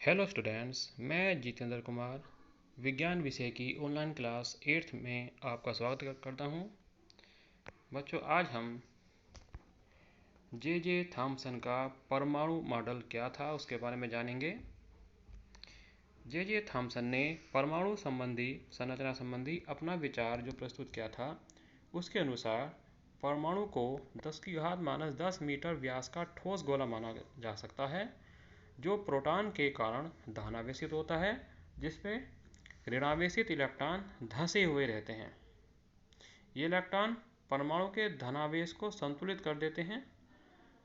Hello students, मैं जितेंद्र कुमार विज्ञान विषय की ऑनलाइन क्लास 8th में आपका स्वागत करता हूं। बच्चों, आज हम जे थॉमसन का परमाणु मॉडल क्या था उसके बारे में जानेंगे। जे थॉमसन ने परमाणु संबंधी संरचना संबंधी अपना विचार जो प्रस्तुत किया था, उसके अनुसार परमाणु को 10⁻10 मीटर व्यास का ठोस गोला माना जा सकता है, जो प्रोटॉन के कारण धनावेशित होता है, जिसमें ऋणावेशित इलेक्ट्रॉन धंसे हुए रहते हैं। ये इलेक्ट्रॉन परमाणु के धनावेश को संतुलित कर देते हैं।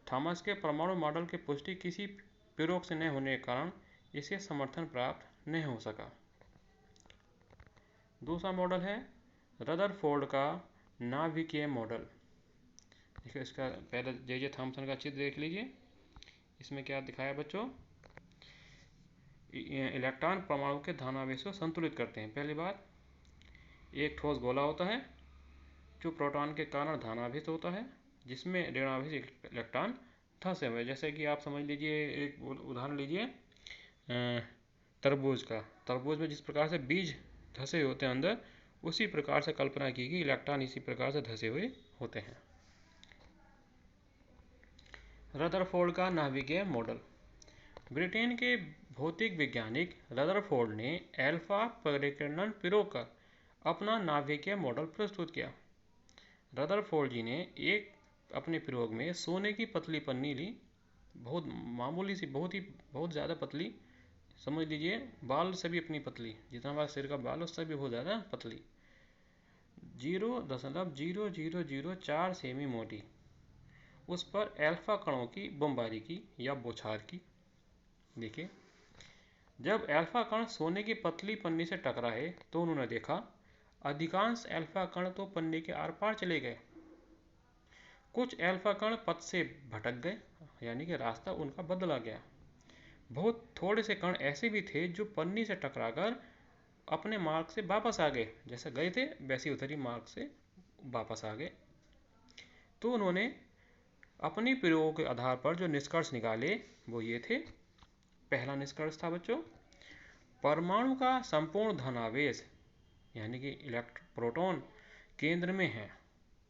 थॉमस के परमाणु मॉडल की पुष्टि किसी प्रयोग से न होने के कारण इसे समर्थन प्राप्त नहीं हो सका। दूसरा मॉडल है रदरफोर्ड का नाभिकीय मॉडल। देखिए, इसका पहले जे थॉमसन का चित्र देख लीजिए। इसमें क्या दिखाया बच्चों? इलेक्ट्रॉन परमाणु के धनावेश को संतुलित करते हैं। पहली बात, एक ठोस गोला होता है जो प्रोटॉन के कारण धनावेशित होता है, जिसमें ऋणावेशित इलेक्ट्रॉन धंसे हुए। जैसे कि आप समझ लीजिए, एक उदाहरण लीजिए तरबूज का। तरबूज में जिस प्रकार से बीज धंसे होते हैं अंदर, उसी प्रकार से कल्पना की गई इलेक्ट्रॉन इसी प्रकार से धंसे हुए होते हैं। रदरफोर्ड का नाभिकीय मॉडल। ब्रिटेन के भौतिक वैज्ञानिक रदरफोर्ड ने अल्फा परिकीर्णन प्रयोग कर अपना नाभिकीय मॉडल प्रस्तुत किया। रदरफोर्ड जी ने अपने प्रयोग में सोने की पतली पन्नी ली, बहुत मामूली सी, बहुत ज़्यादा पतली, समझ लीजिए बाल से भी अपनी पतली, जितना हमारा सिर का बाल उससे भी बहुत ज़्यादा पतली, 0.0004 सेमी मोटी। उस पर अल्फा कणों की बमबारी की या बौछार की। देखिए, जब अल्फा कण सोने की पतली पन्नी से टकराए तो उन्होंने देखा अधिकांश अल्फा कण तो पन्नी के आर पार चले गए। कुछ अल्फा कण पथ से भटक गए, यानी कि रास्ता उनका बदला गया। बहुत थोड़े से कण ऐसे भी थे जो पन्नी से टकराकर अपने मार्ग से वापस आ गए, जैसे गए थे वैसी उतरी मार्ग से वापस आ गए। तो उन्होंने अपनी प्रयोगों के आधार पर जो निष्कर्ष निकाले वो ये थे। पहला निष्कर्ष था बच्चों, परमाणु का संपूर्ण धनावेश यानी कि प्रोटॉन केंद्र में है,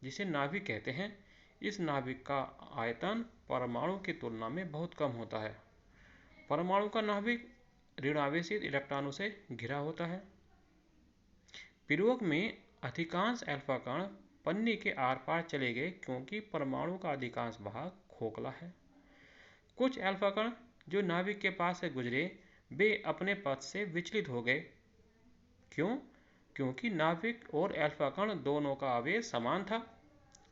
जिसे नाभिक कहते हैं। इस नाभिक का आयतन परमाणु की तुलना में बहुत कम होता है। परमाणु का नाभिक ऋणावेशित इलेक्ट्रॉनों से घिरा होता है। प्रयोग में अधिकांश अल्फा कण पन्नी के आर पार चले गए क्योंकि परमाणु का अधिकांश भाग खोखला है। कुछ अल्फा कण जो नाभिक के पास से गुजरे वे अपने पथ से विचलित हो गए। क्यों? क्योंकि नाभिक और अल्फा कण दोनों का आवेश समान था।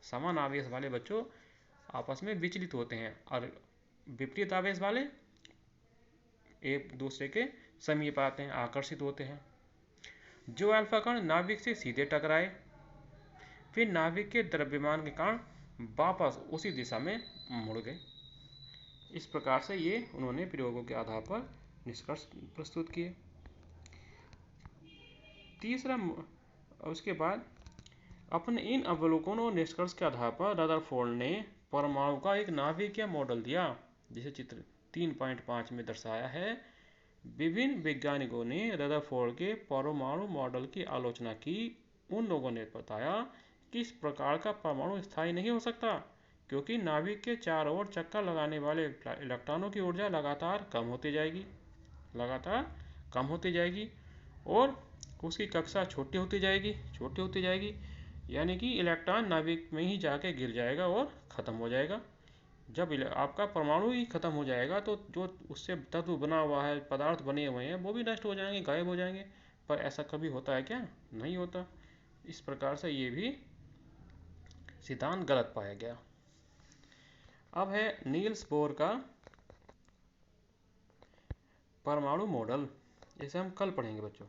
समान आवेश वाले बच्चों आपस में विचलित होते हैं और विपरीत आवेश वाले एक दूसरे के समीप आते हैं, आकर्षित होते हैं। जो अल्फा कण नाभिक से सीधे टकराए वे नाभिक के द्रव्यमान के कारण वापस उसी दिशा में मुड़ गए। इस प्रकार से ये उन्होंने प्रयोगों के आधार पर निष्कर्ष प्रस्तुत किए। तीसरा, उसके बाद अपने इन अवलोकनों और निष्कर्ष के आधार पर रदरफोर्ड ने परमाणु का एक नाभिकीय मॉडल दिया, जिसे चित्र 3.5 में दर्शाया है। विभिन्न वैज्ञानिकों ने रदरफोर्ड के परमाणु मॉडल की आलोचना की। उन लोगों ने बताया कि इस प्रकार का परमाणु स्थायी नहीं हो सकता, क्योंकि नाभिक के चारों ओर चक्कर लगाने वाले इलेक्ट्रॉनों की ऊर्जा लगातार कम होती जाएगी और उसकी कक्षा छोटी होती जाएगी, यानी कि इलेक्ट्रॉन नाभिक में ही जाके गिर जाएगा और ख़त्म हो जाएगा। जब आपका परमाणु ही ख़त्म हो जाएगा तो जो उससे तत्व बना हुआ है, पदार्थ बने हुए हैं, वो भी नष्ट हो जाएंगे, गायब हो जाएंगे। पर ऐसा कभी होता है क्या? नहीं होता। इस प्रकार से ये भी सिद्धांत गलत पाया गया। अब है नील्स बोर का परमाणु मॉडल। इसे हम कल पढ़ेंगे बच्चों।